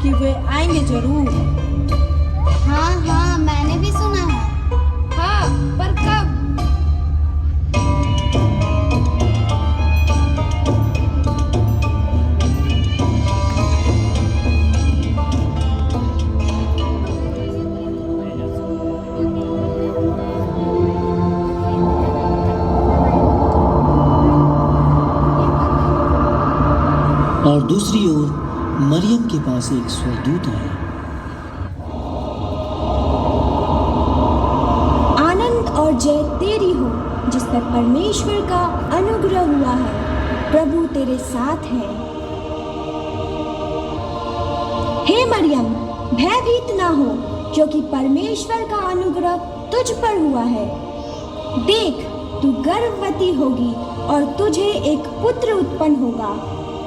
कि वे आएंगे जरूर। हाँ हाँ, मैंने भी सुना है। हाँ, पर कब? और दूसरी ओर मरियम के पास एक स्वर्गदूत आया। आनंद और जय तेरी हो जिस पर परमेश्वर का अनुग्रह हुआ है, प्रभु तेरे साथ है। हे मरियम, भयभीत ना हो, क्योंकि परमेश्वर का अनुग्रह तुझ पर हुआ है। देख, तू गर्भवती होगी और तुझे एक पुत्र उत्पन्न होगा।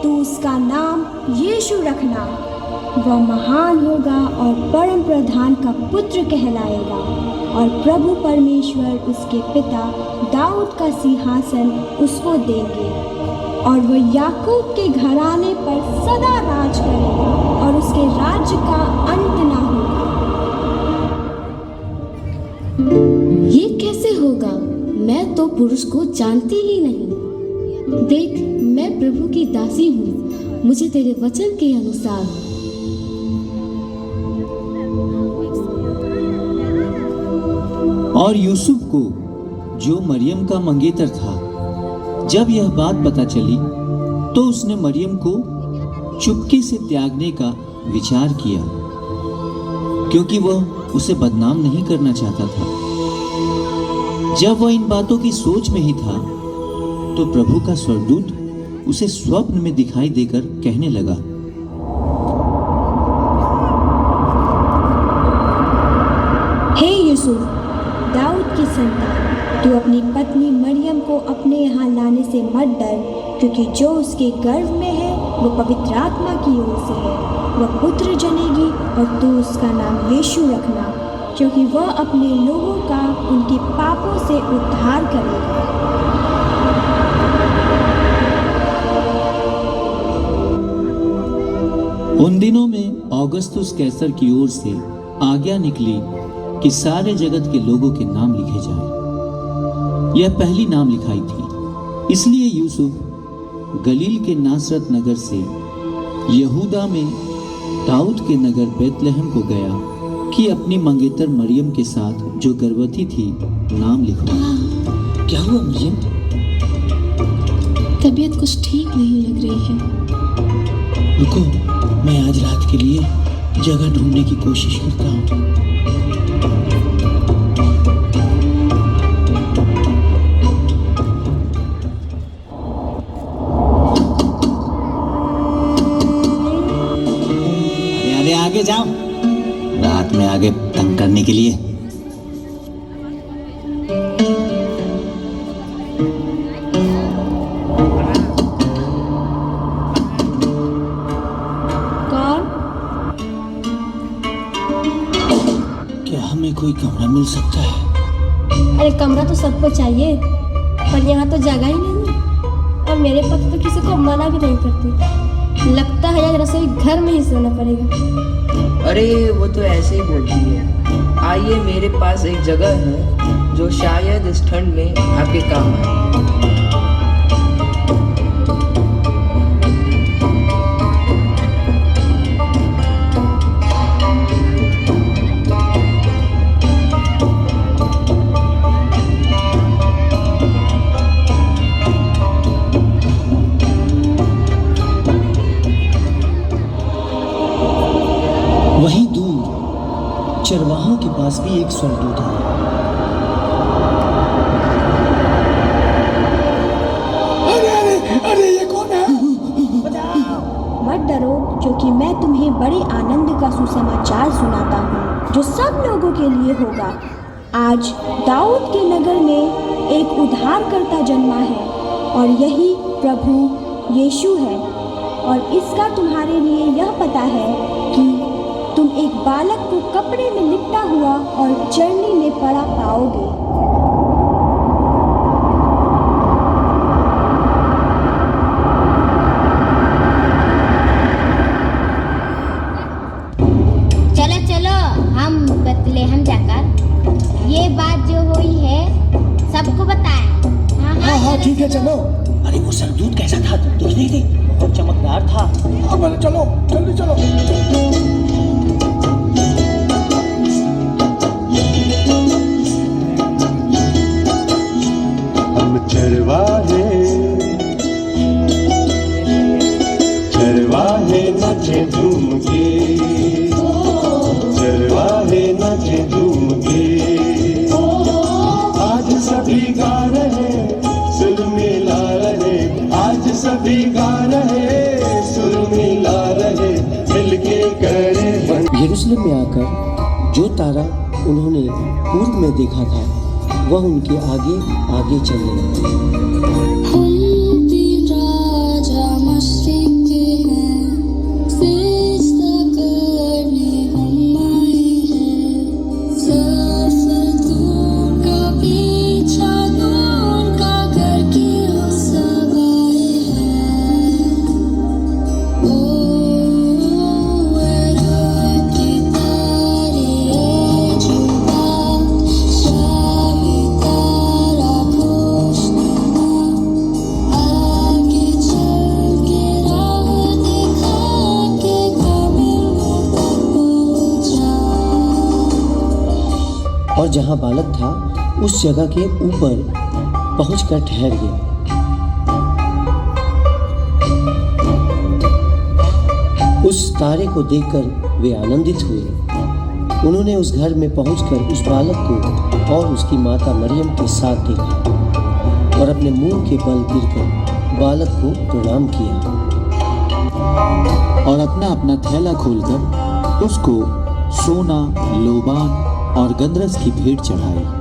तू उसका नाम यीशु रखना। वह महान होगा और परम प्रधान का पुत्र कहलाएगा, और प्रभु परमेश्वर उसके पिता दाऊद का सिंहासन उसको देंगे, और वह याकूब के घराने पर सदा राज करेगा, और उसके राज्य का अंत ना होगा। ये कैसे होगा? मैं तो पुरुष को जानती ही नहीं। देख, मैं प्रभु की दासी हूँ, मुझे तेरे वचन के अनुसार। और यूसुफ को, जो मरियम का मंगेतर था, जब यह बात पता चली तो उसने मरियम को चुपके से त्यागने का विचार किया, क्योंकि वह उसे बदनाम नहीं करना चाहता था। जब वह इन बातों की सोच में ही था तो प्रभु का स्वर्गदूत उसे स्वप्न में दिखाई देकर कहने लगा, हे यूसुफ, दाऊद की संतान, तू अपनी पत्नी मरियम को अपने यहाँ लाने से मत डर, क्योंकि जो उसके गर्भ में है वो पवित्र आत्मा की ओर से है। वह पुत्र जनेगी और तू उसका नाम यीशु रखना, क्योंकि वह अपने लोगों का उनके पापों से उद्धार करेगा। उन दिनों में औगस्तुस कैसर की ओर से आज्ञा निकली कि सारे जगत के लोगों के नाम लिखे जाएं। यह पहली नाम लिखाई थी। इसलिए यूसुफ गलील के नासरत नगर से यहूदा में दाऊद के नगर बेतलहम को गया कि अपनी मंगेतर मरियम के साथ, जो गर्भवती थी, नाम लिखवाया। क्या हुआ मरियम? तबीयत कुछ ठीक नहीं लग रही है। रुको, मैं आज रात के लिए जगह ढूंढने की कोशिश करता हूँ। अरे आगे जाओ, रात में आगे तंग करने के लिए। क्या हमें कोई कमरा मिल सकता है? अरे कमरा तो सबको चाहिए, पर यहाँ तो जगह ही नहीं है, और मेरे पति तो किसी को मना भी नहीं करते। लगता है यार रसोई घर में ही सोना पड़ेगा। अरे वो तो ऐसे ही बोलती है। आइए, मेरे पास एक जगह है जो शायद इस ठंड में आपके काम आए। वहीं दूर चरवाहों के पास भी एक स्वर्गदूत है। अरे ये कौन है? मत डरो, क्योंकि मैं तुम्हें बड़े आनंद का सुसमाचार सुनाता हूँ, जो सब लोगों के लिए होगा। आज दाऊद के नगर में एक उद्धारकर्ता जन्मा है, और यही प्रभु यीशु है। और इसका तुम्हारे लिए यह पता है कि तुम एक बालक को कपड़े में लिपटा हुआ और चरनी में पड़ा पाओगे। हम बतलेहम जाकर ये बात जो हुई है सबको बताएं। हाँ हाँ ठीक है चलो। अरे वो सरदूत कैसा था तुम देख रही थी? बहुत चमकदार था। अब चलो जल्दी चलो। हम चरवाहे चरवाहे नाचे झूम के, चरवाहे नाचे झूम के। आज सभी गा रहे सुर मिला रहे, आज सभी गा रहे सुर मिला रहे, मिलके करे बन। यरूशलेम में आकर जो तारा उन्होंने पूर्व में देखा था वह उनके आगे आगे चलने लगा। और जहाँ बालक था उस जगह के ऊपर पहुंचकर ठहर गया। उस तारे को देखकर वे आनंदित हुए। उन्होंने उस घर में पहुंचकर उस बालक को और उसकी माता मरियम के साथ देखा और अपने मुंह के बल गिरकर बालक को प्रणाम किया और अपना अपना थैला खोलकर उसको सोना, लोबान और गंधरस की भेंट चढ़ाई।